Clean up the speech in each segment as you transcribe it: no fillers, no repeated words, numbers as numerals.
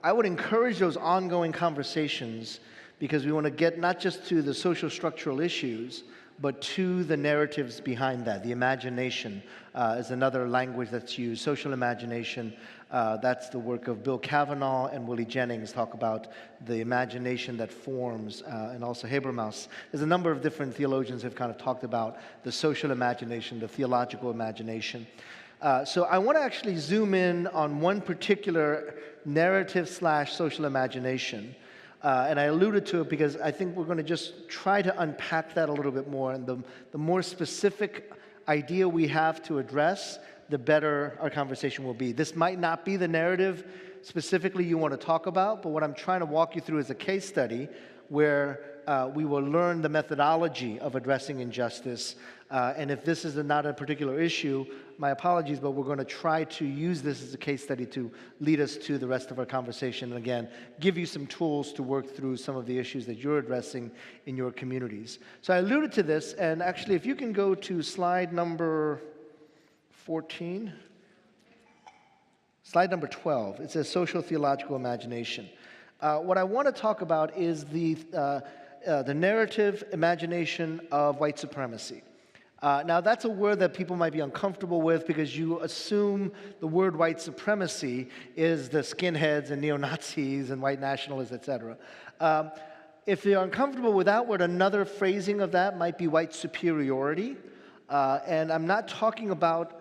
I would encourage those ongoing conversations because we want to get not just to the social structural issues, but to the narratives behind that. The imagination is another language that's used, social imagination. That's the work of Bill Kavanaugh and Willie Jennings, talk about the imagination that forms, and also Habermas. There's a number of different theologians who have kind of talked about the social imagination, the theological imagination. So I want to actually zoom in on one particular narrative / social imagination. And I alluded to it because I think we're going to just try to unpack that a little bit more. And the more specific idea we have to address, the better our conversation will be. This might not be the narrative specifically you want to talk about, but what I'm trying to walk you through is a case study where we will learn the methodology of addressing injustice. And if this is not a particular issue, my apologies, but we're going to try to use this as a case study to lead us to the rest of our conversation. And again, give you some tools to work through some of the issues that you're addressing in your communities. So I alluded to this, and actually, if you can go to slide number 14. Slide number 12. It says social theological imagination. What I want to talk about is the narrative imagination of white supremacy. Now, that's a word that people might be uncomfortable with because you assume the word white supremacy is the skinheads and neo-Nazis and white nationalists, etc. If you're uncomfortable with that word, another phrasing of that might be white superiority. And I'm not talking about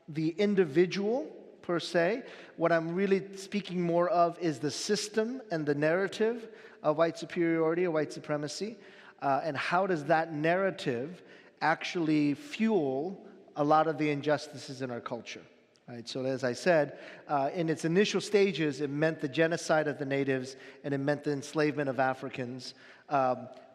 the individual per se. What I'm really speaking more of is the system and the narrative of white superiority or white supremacy, and how does that narrative actually fuel a lot of the injustices in our culture. Right? So as I said, in its initial stages, it meant the genocide of the natives and it meant the enslavement of Africans.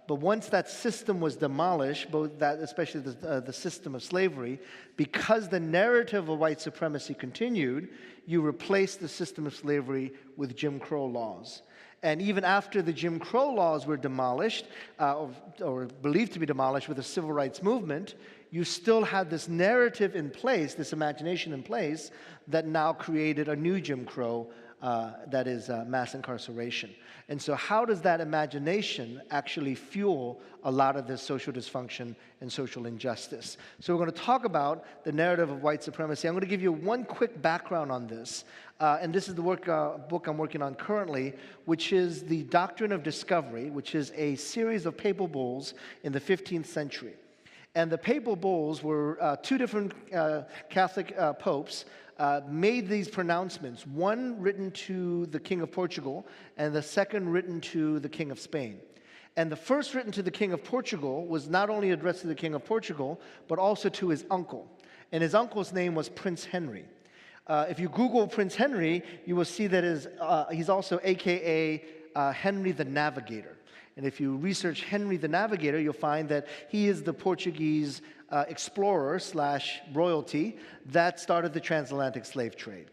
But once that system was demolished, both that, especially the system of slavery, because the narrative of white supremacy continued, you replaced the system of slavery with Jim Crow laws. And even after the Jim Crow laws were demolished, or believed to be demolished with the civil rights movement, you still had this narrative in place, this imagination in place, that now created a new Jim Crow, that is mass incarceration. And so how does that imagination actually fuel a lot of this social dysfunction and social injustice? So we're going to talk about the narrative of white supremacy. I'm going to give you one quick background on this. And this is the book I'm working on currently, which is The Doctrine of Discovery, which is a series of papal bulls in the 15th century. And the papal bulls were two different Catholic popes made these pronouncements, one written to the King of Portugal and the second written to the King of Spain. And the first written to the King of Portugal was not only addressed to the King of Portugal, but also to his uncle. And his uncle's name was Prince Henry. If you Google Prince Henry, you will see that he's also AKA Henry the Navigator. And if you research Henry the Navigator, you'll find that he is the Portuguese explorer / royalty that started the transatlantic slave trade.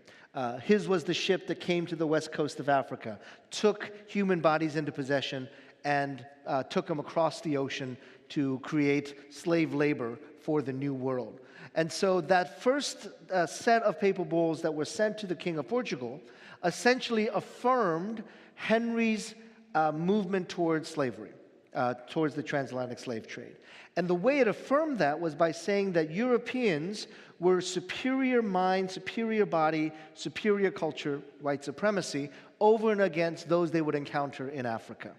His was the ship that came to the west coast of Africa, took human bodies into possession, and took them across the ocean to create slave labor for the New World. And so that first set of papal bulls that were sent to the King of Portugal essentially affirmed Henry's movement towards slavery, towards the transatlantic slave trade. And the way it affirmed that was by saying that Europeans were superior mind, superior body, superior culture, white supremacy, over and against those they would encounter in Africa.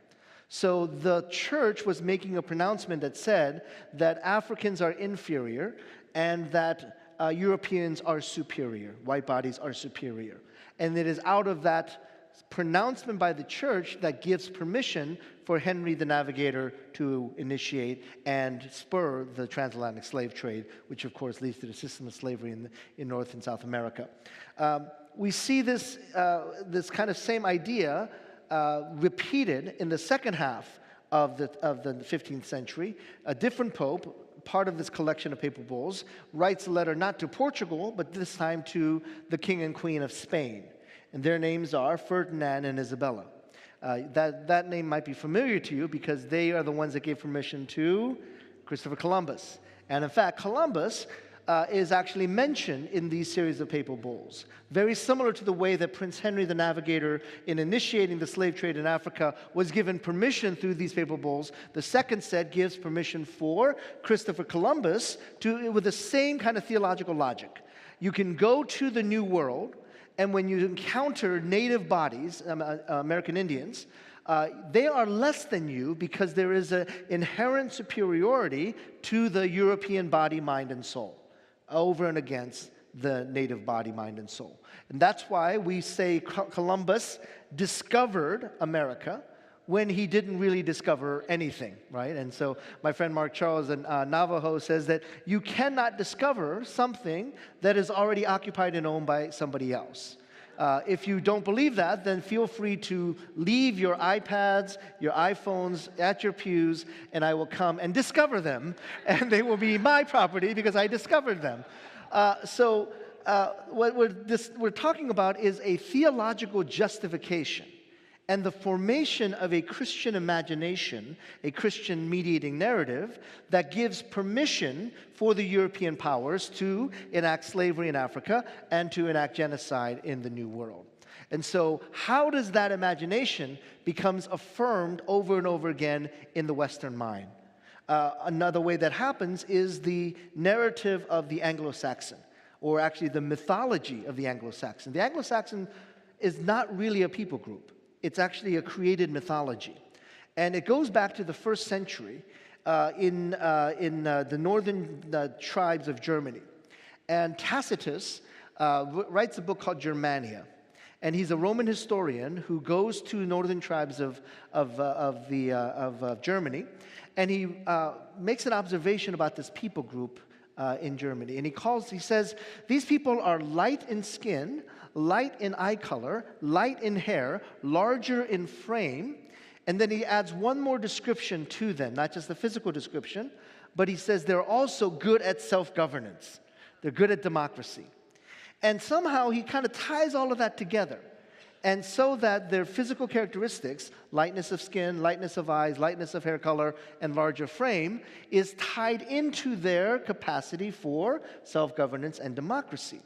So the church was making a pronouncement that said that Africans are inferior and that Europeans are superior, white bodies are superior. And it is out of that pronouncement by the church that gives permission for Henry the Navigator to initiate and spur the transatlantic slave trade, which of course leads to the system of slavery in North and South America. We see this kind of same idea repeated in the second half of the 15th century. A different pope, part of this collection of papal bulls, writes a letter not to Portugal, but this time to the King and Queen of Spain. And their names are Ferdinand and Isabella. That name might be familiar to you because they are the ones that gave permission to Christopher Columbus. And in fact, Columbus is actually mentioned in these series of papal bulls. Very similar to the way that Prince Henry the Navigator, in initiating the slave trade in Africa, was given permission through these papal bulls. The second set gives permission for Christopher Columbus with the same kind of theological logic. You can go to the New World, and when you encounter native bodies, American Indians, they are less than you because there is an inherent superiority to the European body, mind, and soul over and against the native body, mind, and soul. And that's why we say Columbus discovered America when he didn't really discover anything, right? And so my friend Mark Charles in Navajo says that you cannot discover something that is already occupied and owned by somebody else. If you don't believe that, then feel free to leave your iPads, your iPhones at your pews, and I will come and discover them, and they will be my property because I discovered them. What we're talking about is a theological justification and the formation of a Christian imagination, a Christian mediating narrative that gives permission for the European powers to enact slavery in Africa and to enact genocide in the New World. And so how does that imagination becomes affirmed over and over again in the Western mind? Another way that happens is the narrative of the Anglo-Saxon, or actually the mythology of the Anglo-Saxon. The Anglo-Saxon is not really a people group. It's actually a created mythology. And it goes back to the 1st century in the northern tribes of Germany. And Tacitus writes a book called Germania. And he's a Roman historian who goes to northern tribes of Germany. And he makes an observation about this people group in Germany. And he says, these people are light in skin, light in eye color, light in hair, larger in frame. And then he adds one more description to them, not just the physical description, but he says they're also good at self-governance. They're good at democracy. And somehow he kind of ties all of that together. And so that their physical characteristics, lightness of skin, lightness of eyes, lightness of hair color, and larger frame, is tied into their capacity for self-governance and democracy.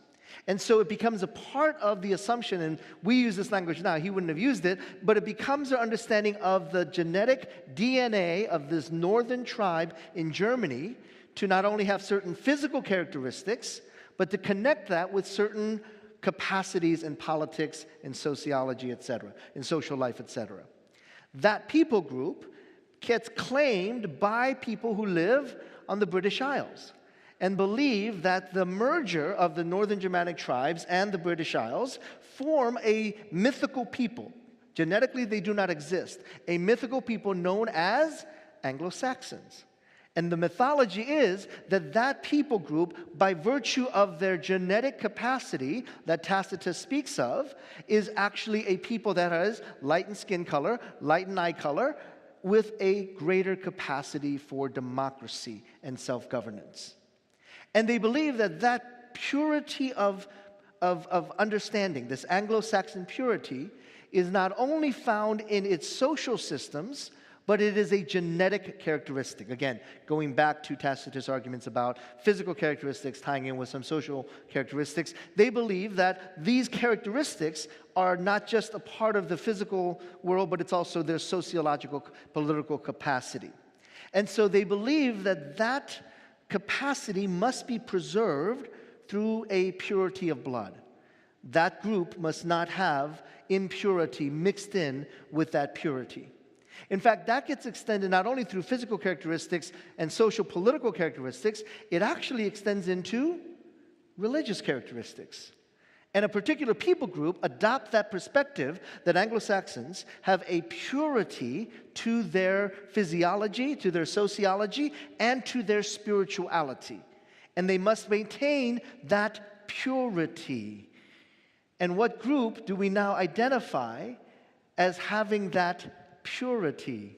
And so it becomes a part of the assumption, and we use this language now, he wouldn't have used it, but it becomes their understanding of the genetic DNA of this northern tribe in Germany to not only have certain physical characteristics, but to connect that with certain capacities in politics, in sociology, etc., in social life, etc. That people group gets claimed by people who live on the British Isles and believe that the merger of the northern Germanic tribes and the British Isles form a mythical people. Genetically, they do not exist. A mythical people known as Anglo-Saxons. And the mythology is that that people group, by virtue of their genetic capacity that Tacitus speaks of, is actually a people that has light in skin color, light in eye color, with a greater capacity for democracy and self-governance. And they believe that that purity of understanding, this Anglo-Saxon purity, is not only found in its social systems, but it is a genetic characteristic. Again, going back to Tacitus' arguments about physical characteristics tying in with some social characteristics, they believe that these characteristics are not just a part of the physical world, but it's also their sociological, political capacity. And so they believe that that capacity must be preserved through a purity of blood. That group must not have impurity mixed in with that purity. In fact, that gets extended not only through physical characteristics and social political characteristics, it actually extends into religious characteristics. And a particular people group adopt that perspective that Anglo-Saxons have a purity to their physiology, to their sociology, and to their spirituality. And they must maintain that purity. And what group do we now identify as having that purity?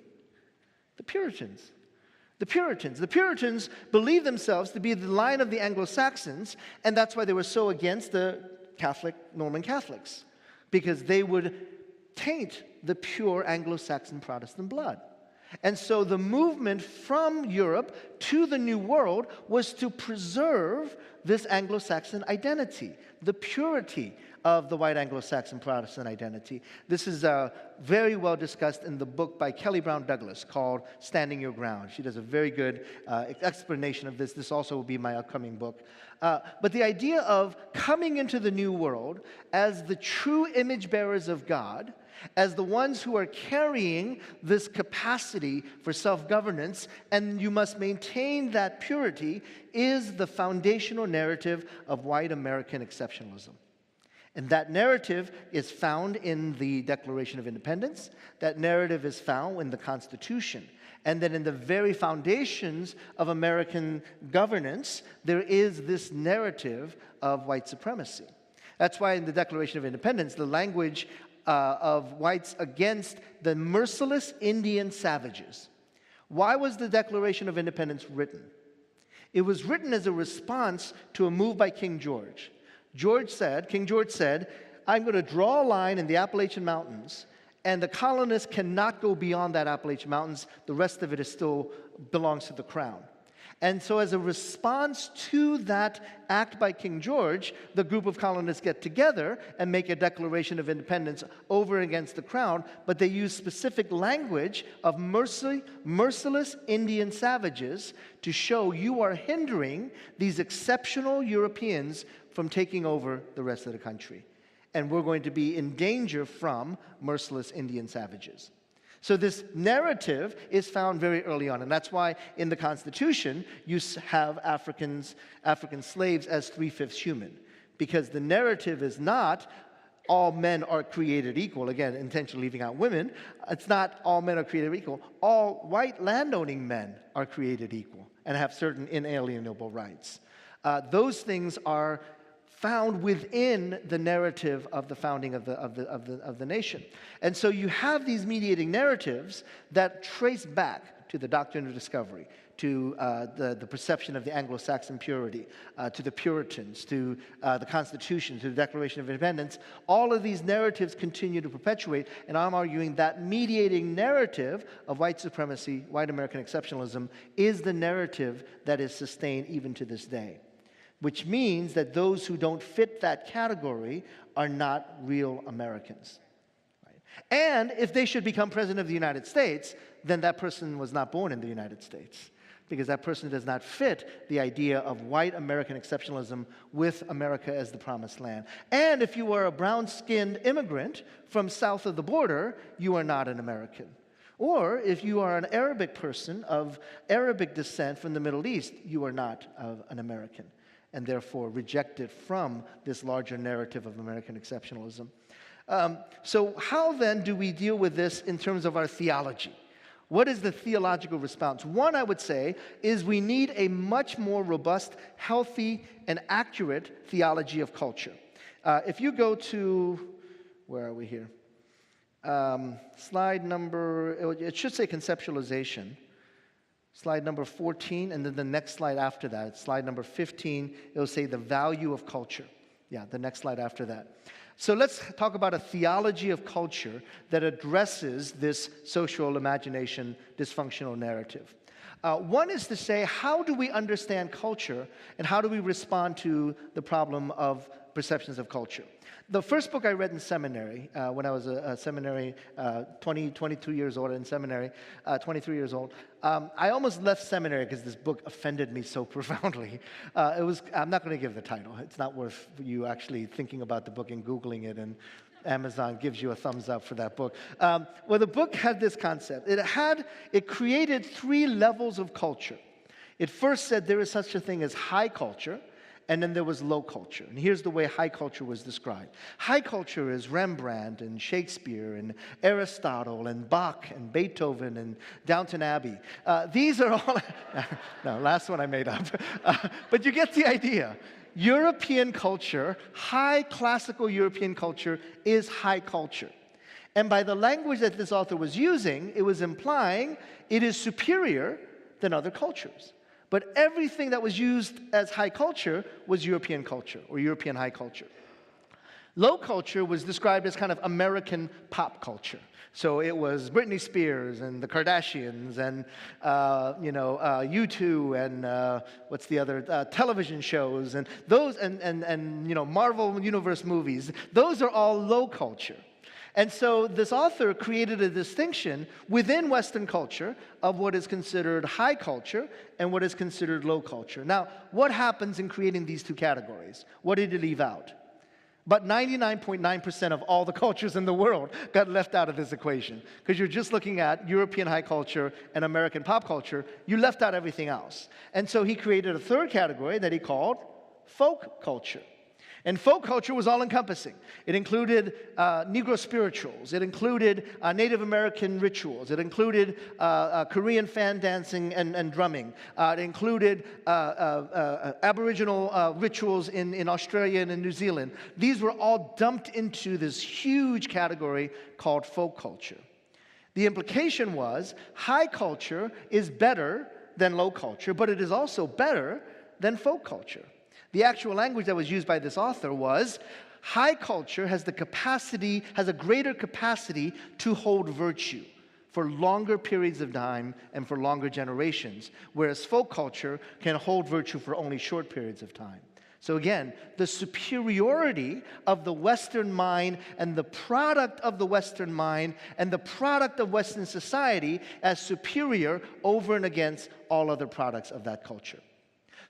The Puritans. The Puritans. The Puritans believed themselves to be the line of the Anglo-Saxons, and that's why they were so against the Norman Catholics, because they would taint the pure Anglo-Saxon Protestant blood. And so the movement from Europe to the New World was to preserve this Anglo-Saxon identity, the purity of the white Anglo-Saxon Protestant identity. This is very well discussed in the book by Kelly Brown Douglas called Standing Your Ground. She does a very good explanation of this. This also will be my upcoming book. But the idea of coming into the New World as the true image bearers of God, as the ones who are carrying this capacity for self-governance, and you must maintain that purity, is the foundational narrative of white American exceptionalism. And that narrative is found in the Declaration of Independence. That narrative is found in the Constitution. And then in the very foundations of American governance, there is this narrative of white supremacy. That's why in the Declaration of Independence, the language of whites against the merciless Indian savages. Why was the Declaration of Independence written? It was written as a response to a move by King George. King George said, I'm going to draw a line in the Appalachian Mountains, and the colonists cannot go beyond that Appalachian Mountains. The rest of it still belongs to the crown. And so as a response to that act by King George, the group of colonists get together and make a Declaration of Independence over against the crown, but they use specific language of merciless Indian savages to show you are hindering these exceptional Europeans from taking over the rest of the country. And we're going to be in danger from merciless Indian savages. So this narrative is found very early on, and that's why in the Constitution you have African slaves as 3/5 human, because the narrative is not all men are created equal. Again, intentionally leaving out women. It's not all men are created equal. All white landowning men are created equal and have certain inalienable rights. Those things are found within the narrative of the founding of the nation. And so you have these mediating narratives that trace back to the doctrine of discovery, to the perception of the Anglo-Saxon purity, to the Puritans, to the Constitution, to the Declaration of Independence. All of these narratives continue to perpetuate, and I'm arguing that mediating narrative of white supremacy, white American exceptionalism, is the narrative that is sustained even to this day. Which means that those who don't fit that category are not real Americans. Right? And if they should become president of the United States, then that person was not born in the United States, because that person does not fit the idea of white American exceptionalism with America as the promised land. And if you are a brown-skinned immigrant from south of the border, you are not an American. Or if you are an Arabic person of Arabic descent from the Middle East, you are not an American, and therefore rejected from this larger narrative of American exceptionalism. So how then do we deal with this in terms of our theology? What is the theological response? One, I would say, is we need a much more robust, healthy, and accurate theology of culture. If you go to, where are we here? Slide number, it should say conceptualization. Slide number 14, and then the next slide after that, slide number 15, it'll say the value of culture. Yeah, the next slide after that. So let's talk about a theology of culture that addresses this social imagination dysfunctional narrative. One is to say, how do we understand culture, and how do we respond to the problem of perceptions of culture? The first book I read in seminary, when I was a seminary, 22 years old in seminary, 23 years old, I almost left seminary because this book offended me so profoundly. I'm not going to give the title. It's not worth you actually thinking about the book and Googling it, and Amazon gives you a thumbs up for that book. Well, the book had this concept. It created 3 levels of culture. It first said there is such a thing as high culture, and then there was low culture. And here's the way high culture was described. High culture is Rembrandt and Shakespeare and Aristotle and Bach and Beethoven and Downton Abbey. These are all... No, last one I made up. But you get the idea. European culture, high classical European culture, is high culture. And by the language that this author was using, it was implying it is superior than other cultures. But everything that was used as high culture was European culture or European high culture. Low culture was described as kind of American pop culture. So it was Britney Spears and the Kardashians and, U2 and what's the other, television shows and those and Marvel Universe movies. Those are all low culture. And so this author created a distinction within Western culture of what is considered high culture and what is considered low culture. Now, what happens in creating these two categories? What did he leave out? But 99.9% of all the cultures in the world got left out of this equation. Because you're just looking at European high culture and American pop culture. You left out everything else. And so he created a third category that he called folk culture. And folk culture was all-encompassing. It included Negro spirituals. It included Native American rituals. It included Korean fan dancing and drumming. It included Aboriginal rituals in Australia and in New Zealand. These were all dumped into this huge category called folk culture. The implication was high culture is better than low culture, but it is also better than folk culture. The actual language that was used by this author was, high culture has a greater capacity to hold virtue for longer periods of time and for longer generations, whereas folk culture can hold virtue for only short periods of time. So again, the superiority of the Western mind and the product of the Western mind and the product of Western society as superior over and against all other products of that culture.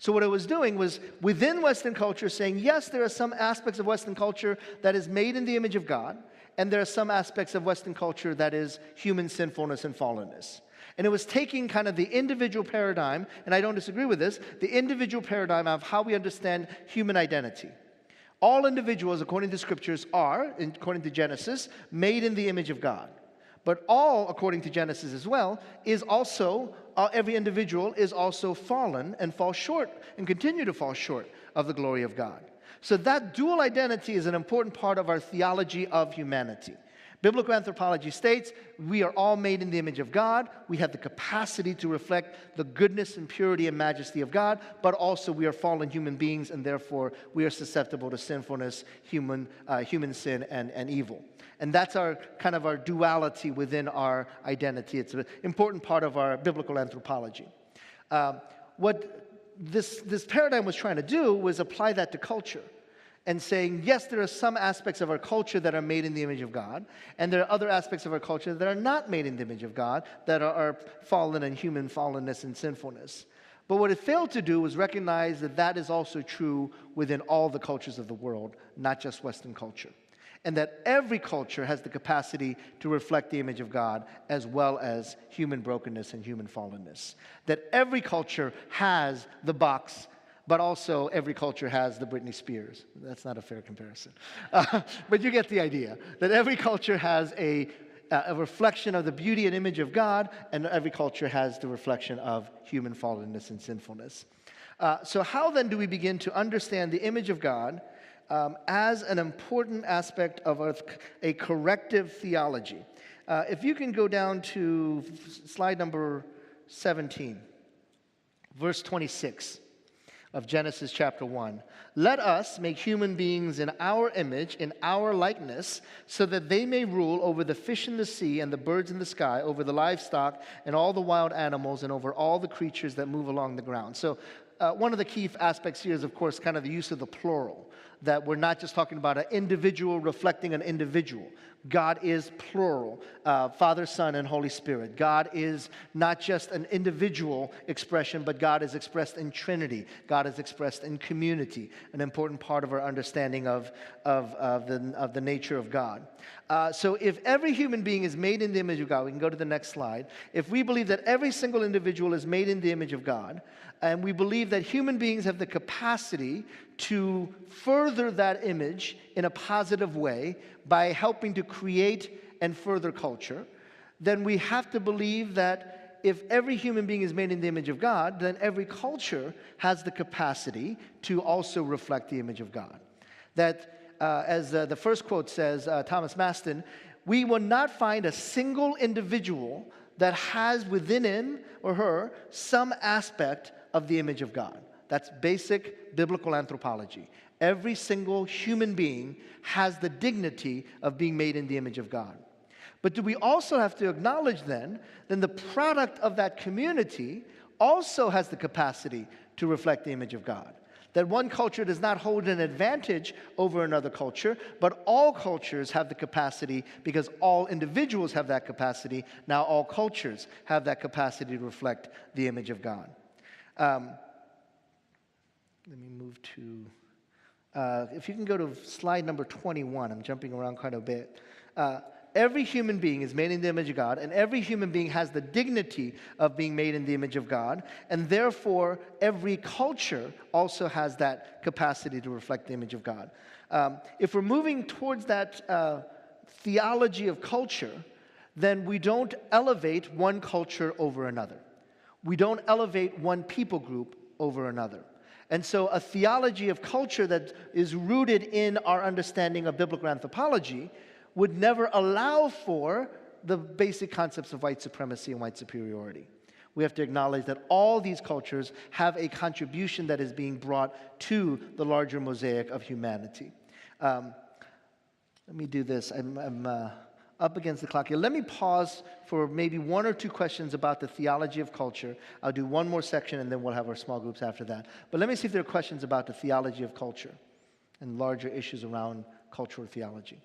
So what it was doing was, within Western culture, saying, yes, there are some aspects of Western culture that is made in the image of God, and there are some aspects of Western culture that is human sinfulness and fallenness. And it was taking kind of the individual paradigm, and I don't disagree with this, the individual paradigm of how we understand human identity. All individuals, according to Scriptures, are, according to Genesis, made in the image of God. But all, according to Genesis as well, is also, every individual is also fallen and falls short and continue to fall short of the glory of God. So that dual identity is an important part of our theology of humanity. Biblical anthropology states we are all made in the image of God. We have the capacity to reflect the goodness and purity and majesty of God, but also we are fallen human beings, and therefore we are susceptible to sinfulness, human sin, and evil. And that's our kind of our duality within our identity. It's an important part of our biblical anthropology. What this paradigm was trying to do was apply that to culture and saying, yes, there are some aspects of our culture that are made in the image of God, and there are other aspects of our culture that are not made in the image of God, that are fallen in human fallenness and sinfulness. But what it failed to do was recognize that that is also true within all the cultures of the world, not just Western culture. And that every culture has the capacity to reflect the image of God as well as human brokenness and human fallenness. That every culture has the box, but also every culture has the Britney Spears. That's not a fair comparison. But you get the idea. That every culture has a reflection of the beauty and image of God, and every culture has the reflection of human fallenness and sinfulness. So how then do we begin to understand the image of God as an important aspect of a corrective theology? If you can go down to slide number 17, verse 26 of Genesis chapter 1. Let us make human beings in our image, in our likeness, so that they may rule over the fish in the sea and the birds in the sky, over the livestock and all the wild animals, and over all the creatures that move along the ground. So one of the key aspects here is, of course, kind of the use of the plural, that we're not just talking about an individual reflecting an individual. God is plural, Father, Son, and Holy Spirit. God is not just an individual expression, but God is expressed in Trinity. God is expressed in community, an important part of our understanding of the nature of God. So if every human being is made in the image of God, we can go to the next slide. If we believe that every single individual is made in the image of God, and we believe that human beings have the capacity to further that image in a positive way by helping to create and further culture, then we have to believe that if every human being is made in the image of God, then every culture has the capacity to also reflect the image of God. That, as the first quote says, Thomas Maston, we will not find a single individual that has within him or her some aspect of the image of God. That's basic biblical anthropology. Every single human being has the dignity of being made in the image of God. But do we also have to acknowledge then the product of that community also has the capacity to reflect the image of God? That one culture does not hold an advantage over another culture, but all cultures have the capacity, because all individuals have that capacity. Now all cultures have that capacity to reflect the image of God. Let me move to, if you can go to slide number 21. I'm jumping around quite a bit. Every human being is made in the image of God, and every human being has the dignity of being made in the image of God, and therefore every culture also has that capacity to reflect the image of God. If we're moving towards that theology of culture, then we don't elevate one culture over another. We don't elevate one people group over another. And so a theology of culture that is rooted in our understanding of biblical anthropology would never allow for the basic concepts of white supremacy and white superiority. We have to acknowledge that all these cultures have a contribution that is being brought to the larger mosaic of humanity. Let me do this. I'm up against the clock here. Let me pause for maybe one or two questions about the theology of culture. I'll do one more section, and then we'll have our small groups after that. But let me see if there are questions about the theology of culture and larger issues around cultural theology.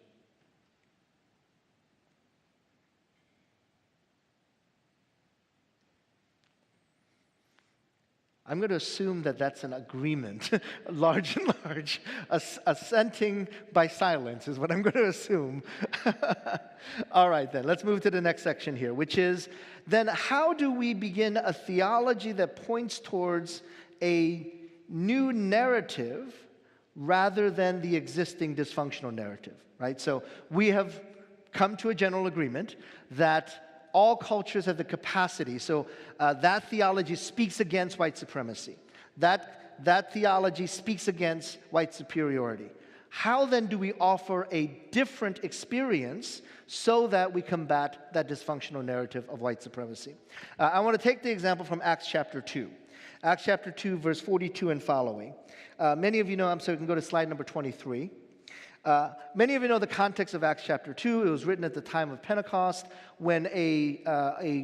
I'm going to assume that that's an agreement, large and large, assenting by silence is what I'm going to assume. All right, then, let's move to the next section here, which is, then how do we begin a theology that points towards a new narrative rather than the existing dysfunctional narrative, right? So we have come to a general agreement that all cultures have the capacity. So that theology speaks against white supremacy. That theology speaks against white superiority. How then do we offer a different experience so that we combat that dysfunctional narrative of white supremacy? I want to take the example from Acts chapter 2. Acts chapter 2, verse 42 and following. Many of you know, so you can go to slide number 23. Many of you know the context of Acts chapter 2. It was written at the time of Pentecost when a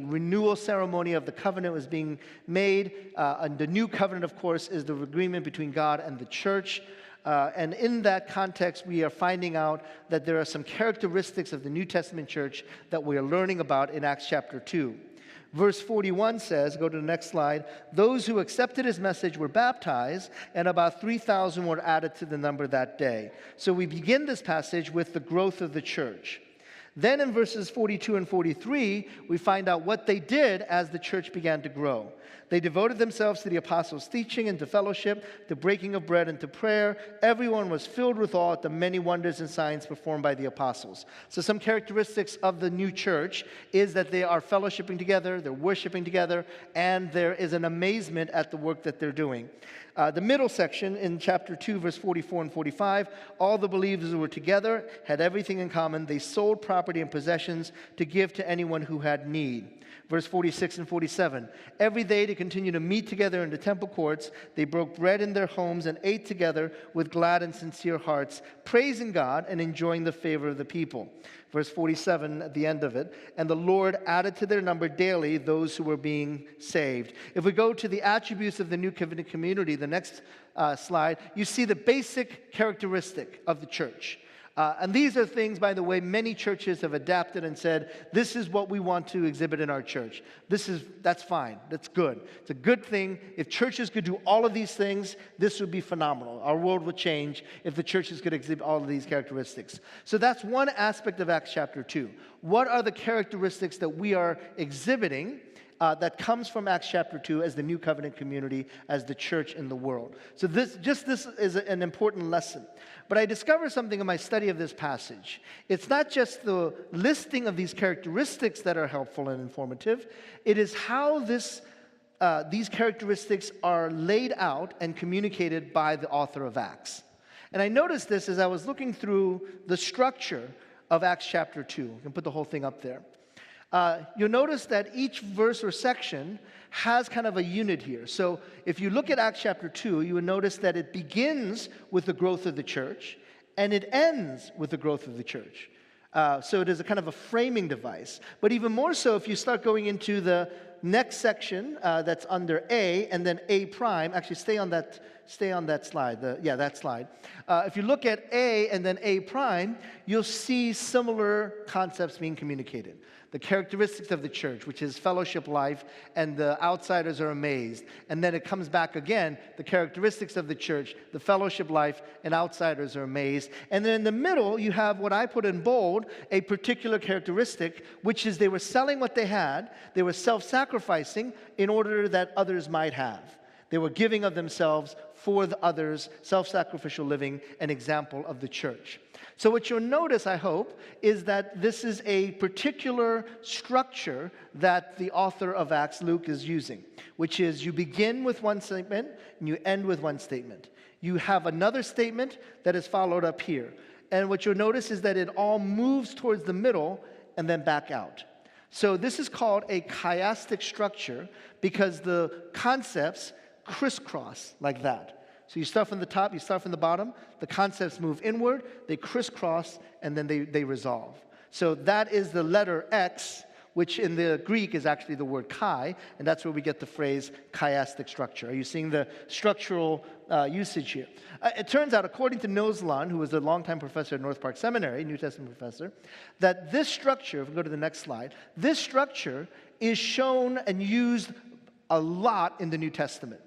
renewal ceremony of the covenant was being made. And the new covenant, of course, is the agreement between God and the church. And in that context, we are finding out that there are some characteristics of the New Testament church that we are learning about in Acts chapter 2. Verse 41 says, go to the next slide, those who accepted his message were baptized, and about 3,000 were added to the number that day. So we begin this passage with the growth of the church. Then in verses 42 and 43, we find out what they did as the church began to grow. They devoted themselves to the apostles' teaching and to fellowship, to breaking of bread and to prayer. Everyone was filled with awe at the many wonders and signs performed by the apostles. So some characteristics of the new church is that they are fellowshipping together, they're worshiping together, and there is an amazement at the work that they're doing. The middle section in chapter 2, verse 44 and 45, all the believers were together, had everything in common. They sold property and possessions to give to anyone who had need. Verse 46 and 47, every day to continue to meet together in the temple courts, they broke bread in their homes and ate together with glad and sincere hearts, praising God and enjoying the favor of the people. Verse 47 at the end of it, and the Lord added to their number daily those who were being saved. If we go to the attributes of the New Covenant community, the next slide, you see the basic characteristic of the church. And these are things, by the way, many churches have adapted and said, this is what we want to exhibit in our church. That's fine. That's good. It's a good thing. If churches could do all of these things, this would be phenomenal. Our world would change if the churches could exhibit all of these characteristics. So that's one aspect of Acts chapter 2. What are the characteristics that we are exhibiting that comes from Acts chapter 2 as the New Covenant community, as the church in the world? So this is an important lesson. But I discovered something in my study of this passage. It's not just the listing of these characteristics that are helpful and informative. It is how these characteristics are laid out and communicated by the author of Acts. And I noticed this as I was looking through the structure of Acts chapter 2. You can put the whole thing up there. You'll notice that each verse or section has kind of a unit here. So if you look at Acts chapter 2, you will notice that it begins with the growth of the church, and it ends with the growth of the church. So it is a kind of a framing device. But even more so, if you start going into the next section that's under A and then A prime, actually stay on that slide. That slide. If you look at A and then A prime, you'll see similar concepts being communicated. The characteristics of the church, which is fellowship life, and the outsiders are amazed. And then it comes back again, the characteristics of the church, the fellowship life, and outsiders are amazed. And then in the middle, you have what I put in bold, a particular characteristic, which is they were selling what they had, they were self-sacrificing in order that others might have. They were giving of themselves for the others, self-sacrificial living, an example of the church. So what you'll notice, I hope, is that this is a particular structure that the author of Acts, Luke, is using, which is you begin with one statement and you end with one statement. You have another statement that is followed up here. And what you'll notice is that it all moves towards the middle and then back out. So this is called a chiastic structure because the concepts crisscross like that. So you start from the top, you start from the bottom, the concepts move inward, they crisscross, and then they resolve. So that is the letter X, which in the Greek is actually the word chi, and that's where we get the phrase chiastic structure. Are you seeing the structural usage here? It turns out, according to Nils Lund, who was a longtime professor at North Park Seminary, New Testament professor, that this structure, if we go to the next slide, this structure is shown and used a lot in the New Testament.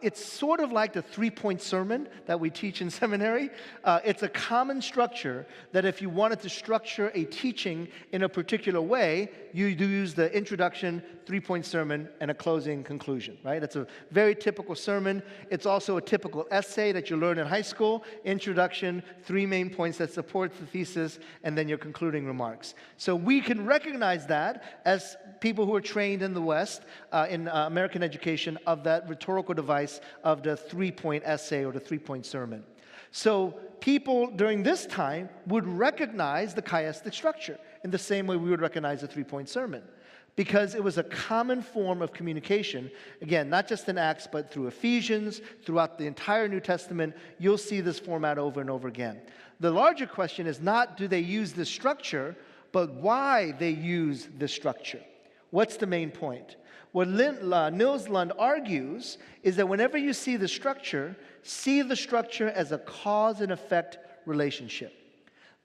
It's sort of like the three-point sermon that we teach in seminary. It's a common structure that if you wanted to structure a teaching in a particular way, you do use the introduction, three-point sermon, and a closing conclusion, right? It's a very typical sermon. It's also a typical essay that you learn in high school. Introduction, three main points that support the thesis, and then your concluding remarks. So we can recognize that as people who are trained in the West, in American education, of that rhetorical device of the three-point essay or the three-point sermon. So people during this time would recognize the chiastic structure in the same way we would recognize a three-point sermon, because it was a common form of communication. Again, not just in Acts, but through Ephesians, throughout the entire New Testament, you'll see this format over and over again. The larger question is not do they use this structure, but why they use this structure. What's the main point? What Nils Lund argues is that whenever you see the structure as a cause and effect relationship.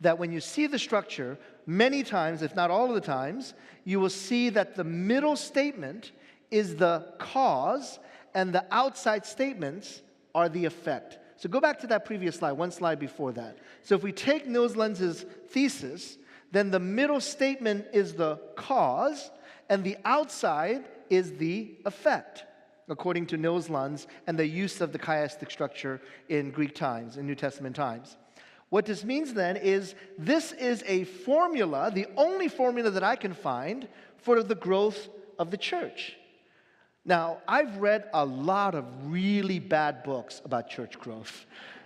That when you see the structure, many times, if not all of the times, you will see that the middle statement is the cause and the outside statements are the effect. So go back to that previous slide, one slide before that. So if we take Nils Lund's thesis, then the middle statement is the cause and the outside is the effect, according to Nils Lund and the use of the chiastic structure in Greek times, in New Testament times. What this means then is this is a formula, the only formula that I can find for the growth of the church. Now, I've read a lot of really bad books about church growth.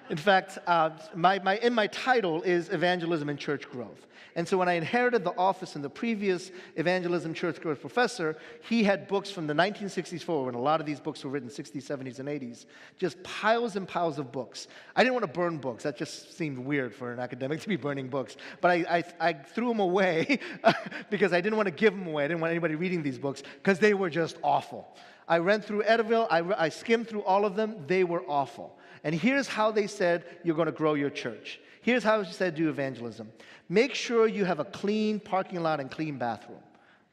In fact, in my title is Evangelism and Church Growth. And so when I inherited the office in the previous evangelism church growth professor, he had books from the 1960s forward, and a lot of these books were written 60s, 70s, and 80s. Just piles and piles of books. I didn't want to burn books. That just seemed weird for an academic to be burning books. But I threw them away because I didn't want to give them away. I didn't want anybody reading these books because they were just awful. I ran through Ediville. I skimmed through all of them. They were awful. And here's how they said you're going to grow your church. Here's how they said do evangelism. Make sure you have a clean parking lot and clean bathroom.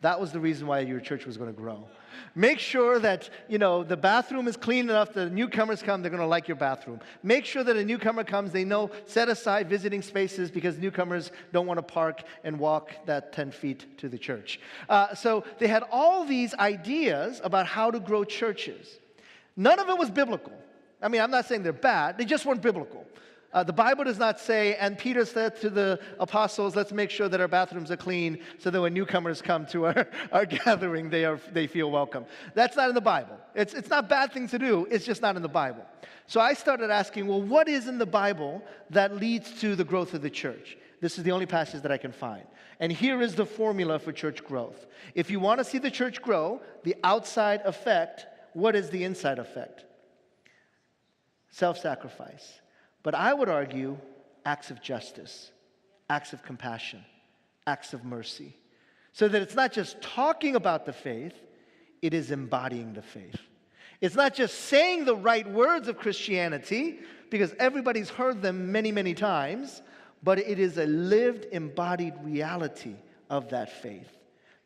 That was the reason why your church was going to grow. Make sure that, the bathroom is clean enough that newcomers come, they're going to like your bathroom. Make sure that a newcomer comes, they know, set aside visiting spaces because newcomers don't want to park and walk that 10 feet to the church. So they had all these ideas about how to grow churches. None of it was biblical. I mean, I'm not saying they're bad, they just weren't biblical. The Bible does not say, and Peter said to the apostles, let's make sure that our bathrooms are clean so that when newcomers come to our gathering, they feel welcome. That's not in the Bible. It's not a bad thing to do. It's just not in the Bible. So I started asking, well, what is in the Bible that leads to the growth of the church? This is the only passage that I can find. And here is the formula for church growth. If you want to see the church grow, the outside effect, what is the inside effect? Self-sacrifice. But I would argue acts of justice, acts of compassion, acts of mercy. So that it's not just talking about the faith, it is embodying the faith. It's not just saying the right words of Christianity, because everybody's heard them many, many times, but it is a lived, embodied reality of that faith.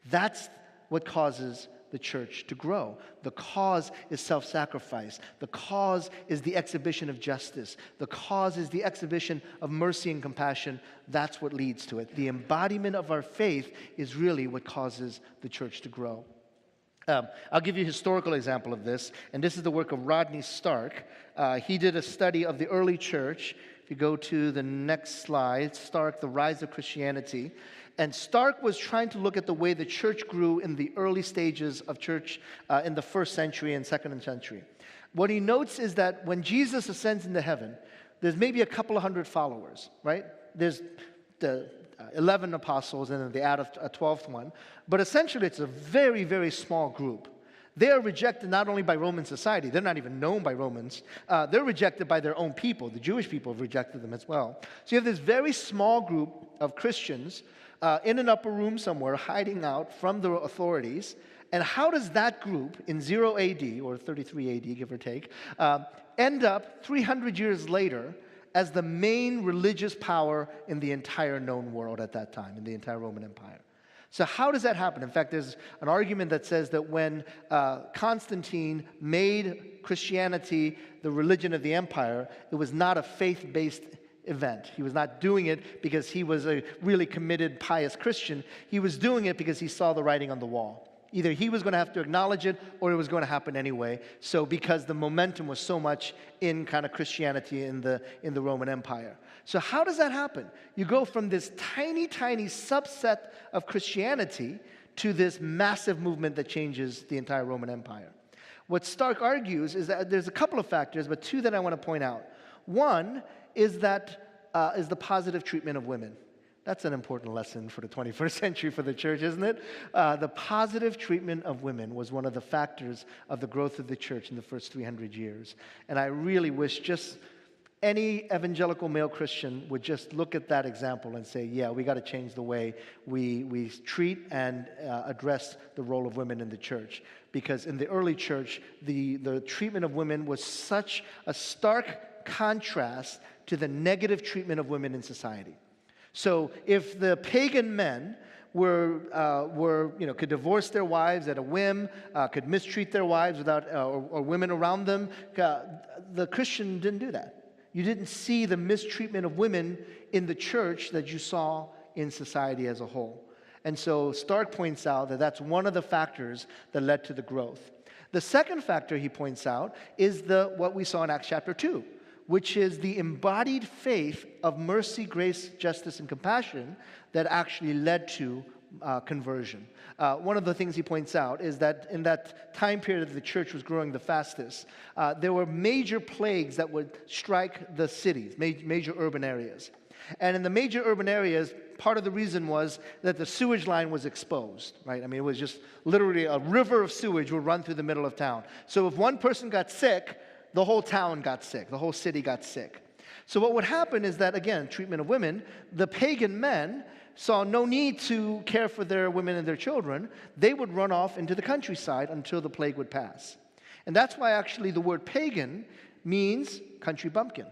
That's what causes the church to grow. The cause is self-sacrifice. The cause is the exhibition of justice. The cause is the exhibition of mercy and compassion. That's what leads to it. The embodiment of our faith is really what causes the church to grow. I'll give you a historical example of this, and this is the work of Rodney Stark. He did a study of the early church. If you go to the next slide, Stark, The Rise of Christianity. And Stark was trying to look at the way the church grew in the early stages of church in the first century and second century. What he notes is that when Jesus ascends into heaven, there's maybe a couple of hundred followers, right? There's the 11 apostles and then they add a 12th one. But essentially, it's a very, very small group. They are rejected not only by Roman society, they're not even known by Romans. They're rejected by their own people. The Jewish people have rejected them as well. So you have this very small group of Christians in an upper room somewhere, hiding out from the authorities. And how does that group in 0 AD, or 33 AD, give or take, end up 300 years later as the main religious power in the entire known world at that time, in the entire Roman Empire? So how does that happen? In fact, there's an argument that says that when Constantine made Christianity the religion of the empire, it was not a faith-based event. He was not doing it because he was a really committed, pious Christian. He was doing it because he saw the writing on the wall. Either he was going to have to acknowledge it or it was going to happen anyway. So because the momentum was so much in kind of Christianity in the Roman Empire. So how does that happen? You go from this tiny, tiny subset of Christianity to this massive movement that changes the entire Roman Empire. What Stark argues is that there's a couple of factors, but two that I want to point out. One is the positive treatment of women. That's an important lesson for the 21st century for the church, isn't it? The positive treatment of women was one of the factors of the growth of the church in the first 300 years. And I really wish just any evangelical male Christian would just look at that example and say, yeah, we got to change the way we treat and address the role of women in the church. Because in the early church, the treatment of women was such a stark contrast to the negative treatment of women in society. So if the pagan men could divorce their wives at a whim, could mistreat their wives without or women around them, the Christian didn't do that. You didn't see the mistreatment of women in the church that you saw in society as a whole. And so Stark points out that that's one of the factors that led to the growth. The second factor he points out is what we saw in Acts chapter 2. Which is the embodied faith of mercy, grace, justice, and compassion that actually led to conversion. One of the things he points out is that in that time period that the church was growing the fastest, there were major plagues that would strike the cities, major urban areas. And in the major urban areas, part of the reason was that the sewage line was exposed, right? I mean, it was just literally a river of sewage would run through the middle of town. So if one person got sick, the whole town got sick. The whole city got sick. So what would happen is that, again, treatment of women, the pagan men saw no need to care for their women and their children. They would run off into the countryside until the plague would pass. And that's why actually the word pagan means country bumpkin.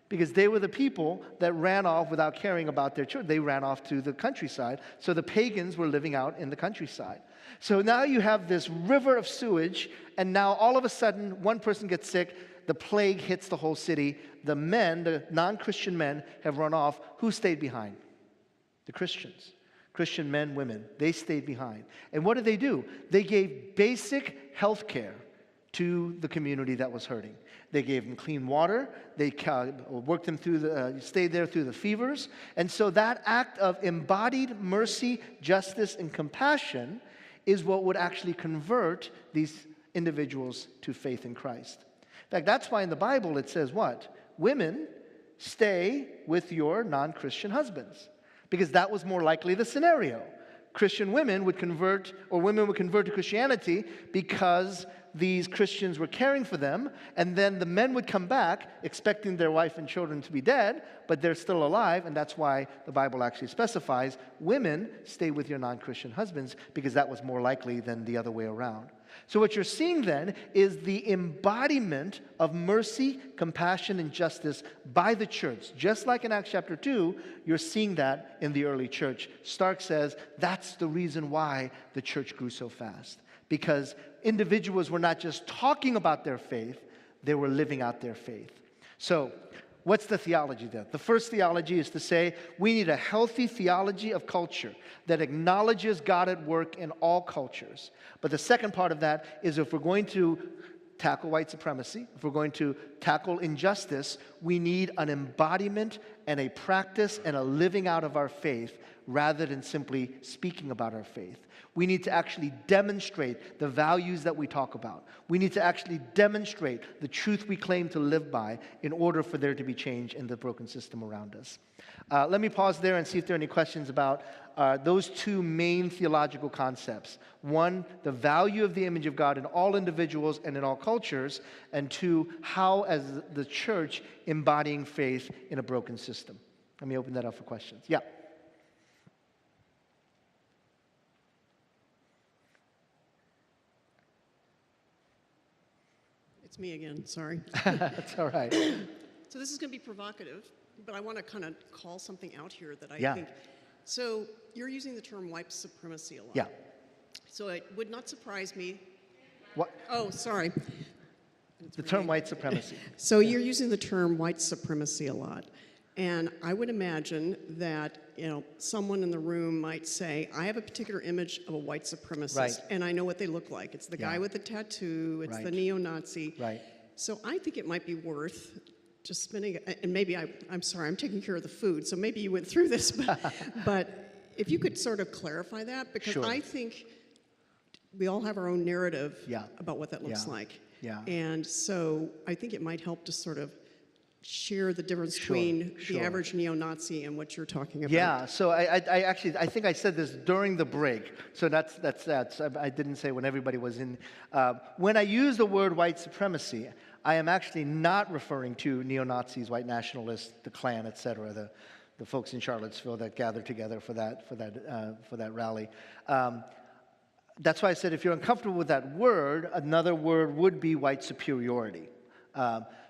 Because they were the people that ran off without caring about their children. They ran off to the countryside. So the pagans were living out in the countryside. So now you have this river of sewage, and now all of a sudden, one person gets sick, the plague hits the whole city. The men, the non-Christian men, have run off. Who stayed behind? The Christians. Christian men, women. They stayed behind. And what did they do? They gave basic health care to the community that was hurting. They gave them clean water. They worked them through stayed there through the fevers. And so that act of embodied mercy, justice, and compassion is what would actually convert these individuals to faith in Christ. In fact, that's why in the Bible it says what? Women, stay with your non-Christian husbands. Because that was more likely the scenario. Christian women would convert, or women would convert to Christianity because these Christians were caring for them, and then the men would come back expecting their wife and children to be dead, but they're still alive, and that's why the Bible actually specifies women stay with your non-Christian husbands, because that was more likely than the other way around. So what you're seeing then is the embodiment of mercy, compassion, and justice by the church. Just like in Acts chapter 2, you're seeing that in the early church. Stark says that's the reason why the church grew so fast. Because individuals were not just talking about their faith, they were living out their faith. So, what's the theology then? The first theology is to say we need a healthy theology of culture that acknowledges God at work in all cultures. But the second part of that is if we're going to tackle white supremacy, if we're going to tackle injustice, we need an embodiment and a practice and a living out of our faith rather than simply speaking about our faith. We need to actually demonstrate the values that we talk about. We need to actually demonstrate the truth we claim to live by in order for there to be change in the broken system around us. Let me pause there and see if there are any questions about those two main theological concepts. One, the value of the image of God in all individuals and in all cultures. And two, how as the church embodying faith in a broken system. Let me open that up for questions. Yeah. It's me again, sorry. That's all right. So this is going to be provocative, but I want to kind of call something out here that I Yeah. think. So you're using the term white supremacy a lot. Yeah. So it would not surprise me. What? Oh, sorry. The term white supremacy. So you're using the term white supremacy a lot. And I would imagine that, someone in the room might say, I have a particular image of a white supremacist, Right. and I know what they look like. It's the guy with the tattoo, it's Right. the neo-Nazi. Right. So I think it might be worth just spending, and maybe I'm sorry, I'm taking care of the food, so maybe you went through this, but if you could sort of clarify that, because Sure. I think we all have our own narrative Yeah. about what that looks Yeah. like. Yeah. And so I think it might help to sort of share the difference Sure, between sure. the average neo-Nazi and what you're talking about. Yeah, so I think I said this during the break. So that's I didn't say when everybody was in. When I use the word white supremacy, I am actually not referring to neo-Nazis, white nationalists, the Klan, etc. The folks in Charlottesville that gathered together for that rally. That's why I said if you're uncomfortable with that word, another word would be white superiority.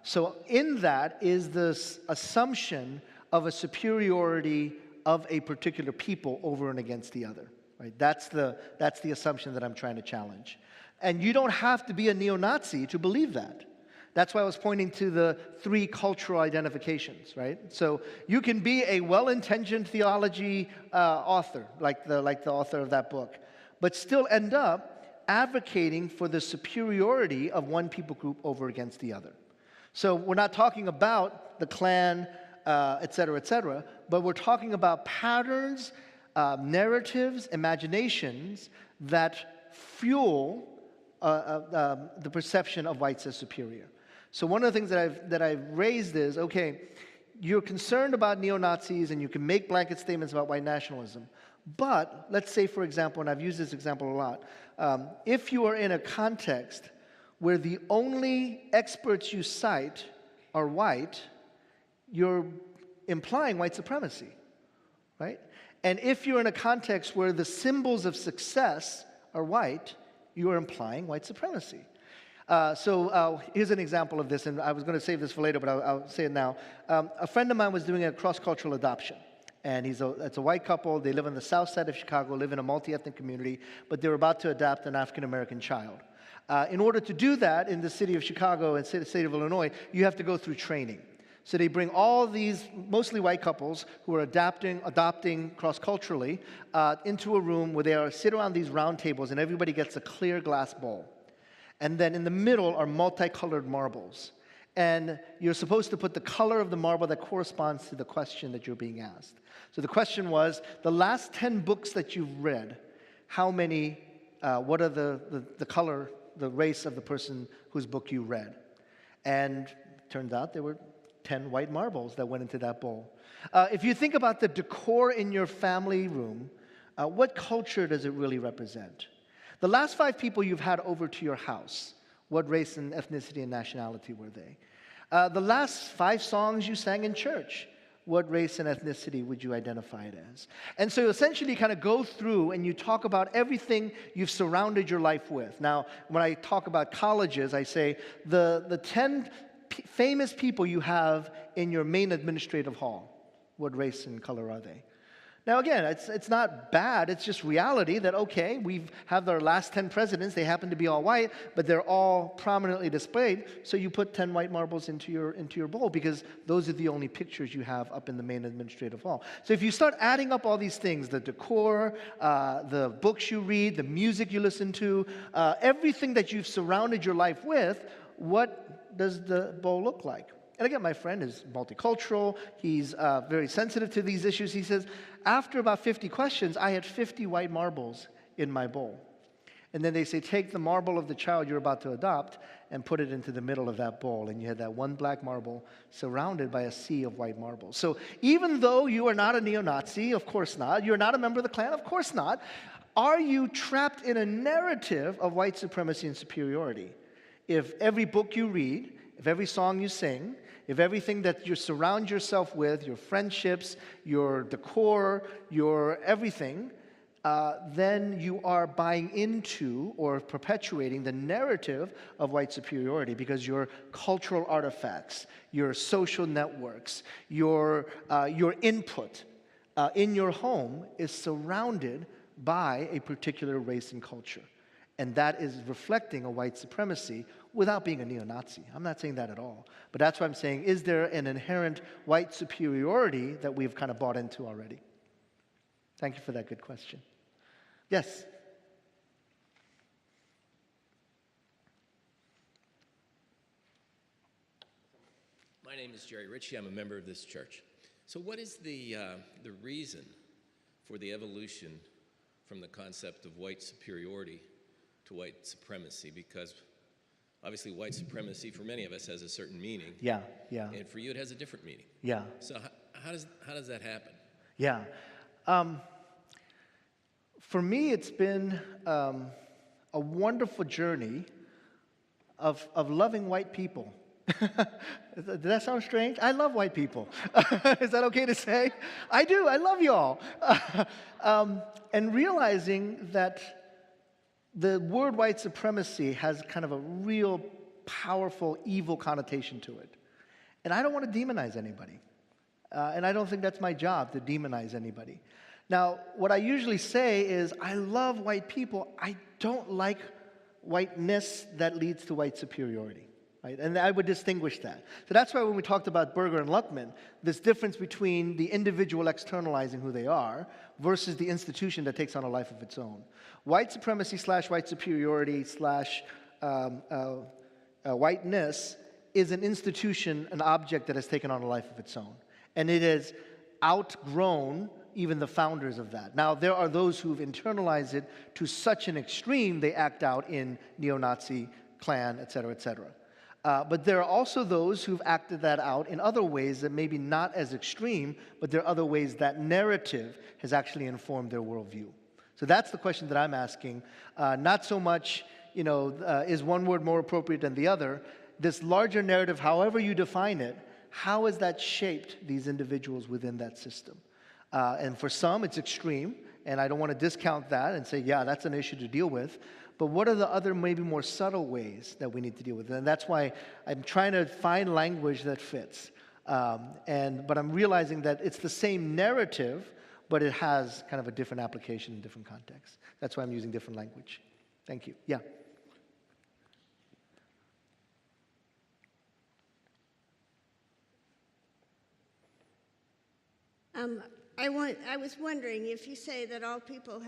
So in that is this assumption of a superiority of a particular people over and against the other. Right? That's the assumption that I'm trying to challenge. And you don't have to be a neo-Nazi to believe that. That's why I was pointing to the three cultural identifications, right? So you can be a well-intentioned theology author, like the author of that book, but still end up advocating for the superiority of one people group over against the other. So we're not talking about the Klan, et cetera, but we're talking about patterns, narratives, imaginations that fuel the perception of whites as superior. So one of the things that I've raised is, okay, you're concerned about neo-Nazis and you can make blanket statements about white nationalism, but let's say, for example, and I've used this example a lot, if you are in a context where the only experts you cite are white, you're implying white supremacy, right? And if you're in a context where the symbols of success are white, you are implying white supremacy. So here's an example of this, and I was going to save this for later, but I'll say it now. A friend of mine was doing a cross-cultural adoption, and it's a white couple. They live on the south side of Chicago, live in a multi-ethnic community, but they were about to adopt an African-American child. In order to do that in the city of Chicago and the state of Illinois, you have to go through training. So they bring all these mostly white couples who are adopting cross-culturally into a room where they sit around these round tables and everybody gets a clear glass bowl. And then in the middle are multicolored marbles. And you're supposed to put the color of the marble that corresponds to the question that you're being asked. So the question was, the last 10 books that you've read, how many, what are the color, the race of the person whose book you read? And it turns out there were 10 white marbles that went into that bowl. If you think about the decor in your family room, what culture does it really represent? The last 5 people you've had over to your house, what race and ethnicity and nationality were they? The last 5 songs you sang in church, what race and ethnicity would you identify it as? And so essentially you kind of go through and you talk about everything you've surrounded your life with. Now, when I talk about colleges, I say the 10 famous people you have in your main administrative hall, what race and color are they? Now again, it's not bad, it's just reality that, okay, we have our last 10 presidents, they happen to be all white, but they're all prominently displayed, so you put 10 white marbles into your bowl because those are the only pictures you have up in the main administrative hall. So if you start adding up all these things, the decor, the books you read, the music you listen to, everything that you've surrounded your life with, what does the bowl look like? And again, my friend is multicultural. He's very sensitive to these issues. He says, after about 50 questions, I had 50 white marbles in my bowl. And then they say, take the marble of the child you're about to adopt and put it into the middle of that bowl. And you had that one black marble surrounded by a sea of white marbles. So even though you are not a neo-Nazi, of course not, you're not a member of the Klan, of course not, are you trapped in a narrative of white supremacy and superiority? If every book you read, if every song you sing, if everything that you surround yourself with, your friendships, your decor, your everything, then you are buying into or perpetuating the narrative of white superiority because your cultural artifacts, your social networks, your input in your home is surrounded by a particular race and culture. And that is reflecting a white supremacy without being a neo-Nazi. I'm not saying that at all. But that's what I'm saying. Is there an inherent white superiority that we've kind of bought into already? Thank you for that good question. Yes? My name is Jerry Ritchie. I'm a member of this church. So what is the reason for the evolution from the concept of white superiority to white supremacy? Because obviously white supremacy for many of us has a certain meaning. Yeah. And for you it has a different meaning. Yeah. So how does that happen? Yeah. For me, it's been a wonderful journey of loving white people. Did that sound strange? I love white people. Is that okay to say? I do. I love y'all. And realizing that the word white supremacy has kind of a real powerful, evil connotation to it. And I don't want to demonize anybody. And I don't think that's my job, to demonize anybody. Now, what I usually say is, I love white people. I don't like whiteness that leads to white superiority. Right? And I would distinguish that. So that's why when we talked about Berger and Luckman, this difference between the individual externalizing who they are versus the institution that takes on a life of its own. White supremacy / white superiority / whiteness is an institution, an object that has taken on a life of its own. And it has outgrown even the founders of that. Now, there are those who've internalized it to such an extreme they act out in neo-Nazi, Klan, et cetera, et cetera. But there are also those who've acted that out in other ways that maybe not as extreme, but there are other ways that narrative has actually informed their worldview. So that's the question that I'm asking. Not so much, is one word more appropriate than the other? This larger narrative, however you define it, how has that shaped these individuals within that system? And for some, it's extreme, and I don't want to discount that and say, yeah, that's an issue to deal with. But what are the other maybe more subtle ways that we need to deal with it? And that's why I'm trying to find language that fits. But I'm realizing that it's the same narrative, but it has kind of a different application in different contexts. That's why I'm using different language. Thank you. Yeah. I was wondering if you say that all people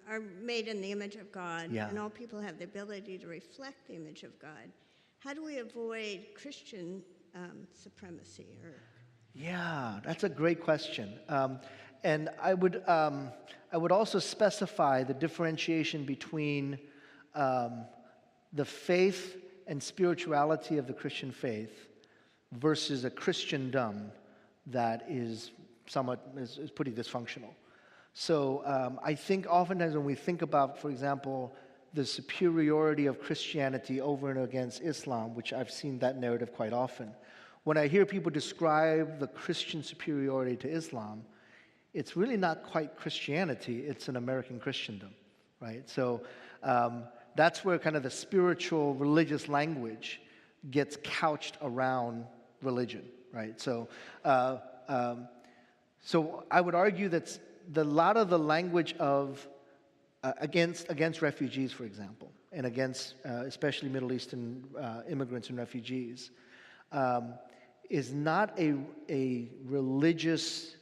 are made in the image of God, Yeah. and all people have the ability to reflect the image of God, how do we avoid Christian supremacy? Yeah, that's a great question. And I would also specify the differentiation between the faith and spirituality of the Christian faith versus a Christendom that is pretty dysfunctional. So I think oftentimes when we think about, for example, the superiority of Christianity over and against Islam, which I've seen that narrative quite often, when I hear people describe the Christian superiority to Islam, it's really not quite Christianity, it's an American Christendom, right? So that's where kind of the spiritual religious language gets couched around religion, right? So I would argue that a lot of the language of against refugees, for example, and against especially Middle Eastern immigrants and refugees, is not a religious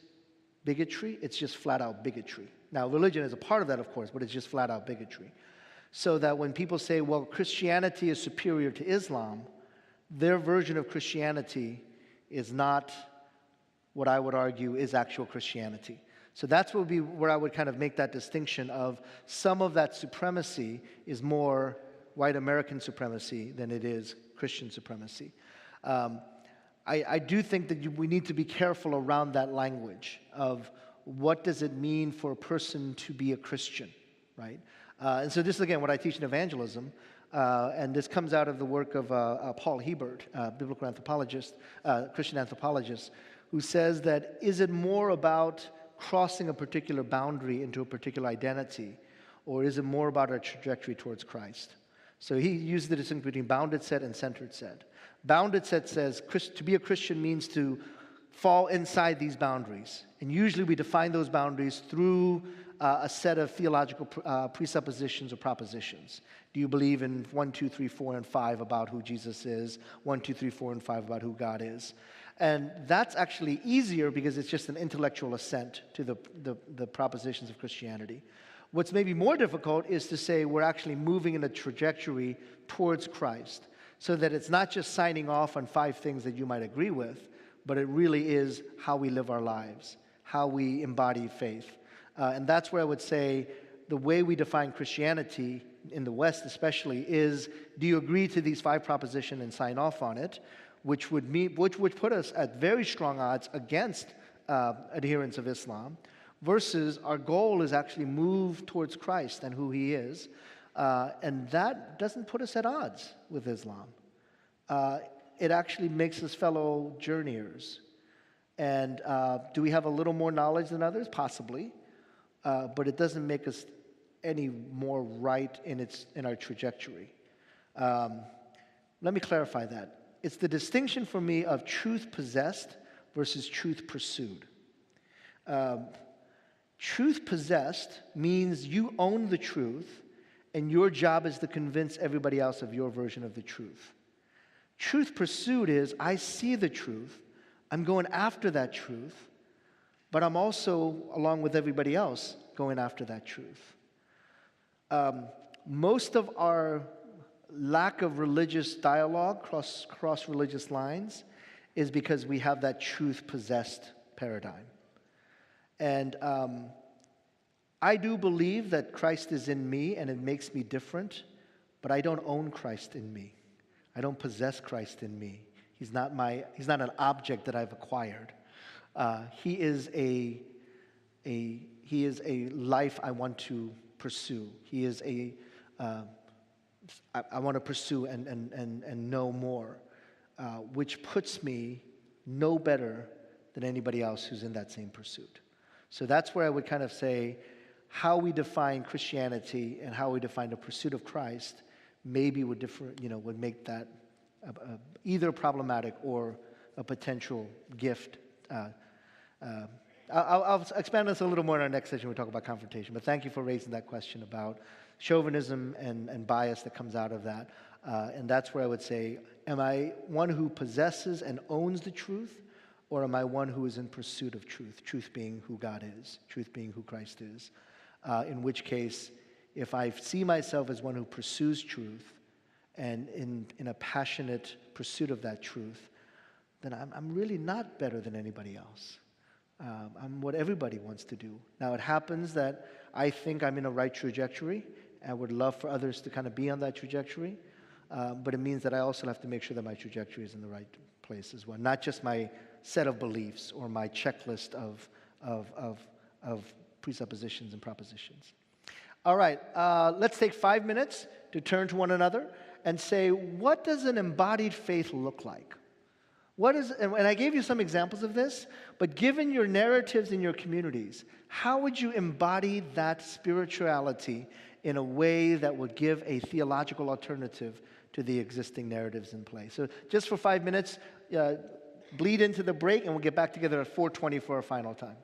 bigotry, it's just flat out bigotry. Now, religion is a part of that, of course, but it's just flat out bigotry. So that when people say, well, Christianity is superior to Islam, their version of Christianity is not what I would argue is actual Christianity. So that's where I would kind of make that distinction of some of that supremacy is more white American supremacy than it is Christian supremacy. I do think that we need to be careful around that language of what does it mean for a person to be a Christian, right? And so this is, again, what I teach in evangelism, and this comes out of the work of Paul Hebert, biblical anthropologist, Christian anthropologist, who says that is it more about crossing a particular boundary into a particular identity, or is it more about our trajectory towards Christ? So he used the distinction between bounded set and centered set. Bounded set says to be a Christian means to fall inside these boundaries. And usually we define those boundaries through a set of theological presuppositions or propositions. Do you believe in 1, 2, 3, 4, and 5 about who Jesus is? 1, 2, 3, 4, and 5 about who God is? And that's actually easier because it's just an intellectual assent to the propositions of Christianity. What's maybe more difficult is to say we're actually moving in a trajectory towards Christ, so that it's not just signing off on 5 things that you might agree with, but it really is how we live our lives, how we embody faith. And that's where I would say the way we define Christianity, in the West especially, is do you agree to these 5 propositions and sign off on it, which would put us at very strong odds against adherents of Islam, versus our goal is actually move towards Christ and who he is. And that doesn't put us at odds with Islam. It actually makes us fellow journeyers. And do we have a little more knowledge than others? Possibly. But it doesn't make us any more right in our trajectory. Let me clarify that. It's the distinction for me of truth possessed versus truth pursued. Truth possessed means you own the truth, and your job is to convince everybody else of your version of the truth. Truth pursued is, I see the truth, I'm going after that truth, but I'm also, along with everybody else, going after that truth. Most of our lack of religious dialogue cross religious lines is because we have that truth-possessed paradigm. And I do believe that Christ is in me and it makes me different, but I don't own Christ in me. I don't possess Christ in me. He's not an object that I've acquired. He is a life I want to pursue. He is I want to pursue and know more, which puts me no better than anybody else who's in that same pursuit. So that's where I would kind of say how we define Christianity and how we define the pursuit of Christ maybe would make that either problematic or a potential gift. I'll expand this a little more in our next session when we talk about confrontation, but thank you for raising that question about chauvinism and bias that comes out of that. And that's where I would say, am I one who possesses and owns the truth, Or am I one who is in pursuit of truth, truth being who God is, truth being who Christ is? In which case, if I see myself as one who pursues truth and in a passionate pursuit of that truth, then I'm really not better than anybody else. I'm what everybody wants to do. Now, it happens that I think I'm in a right trajectory. I would love for others to kind of be on that trajectory. But it means that I also have to make sure that my trajectory is in the right place as well. Not just my set of beliefs or my checklist of presuppositions and propositions. All right, let's take 5 minutes to turn to one another and say, what does an embodied faith look like? And I gave you some examples of this, but given your narratives in your communities, how would you embody that spirituality in a way that would give a theological alternative to the existing narratives in place? So just for 5 minutes, bleed into the break, and we'll get back together at 4:20 for our final time.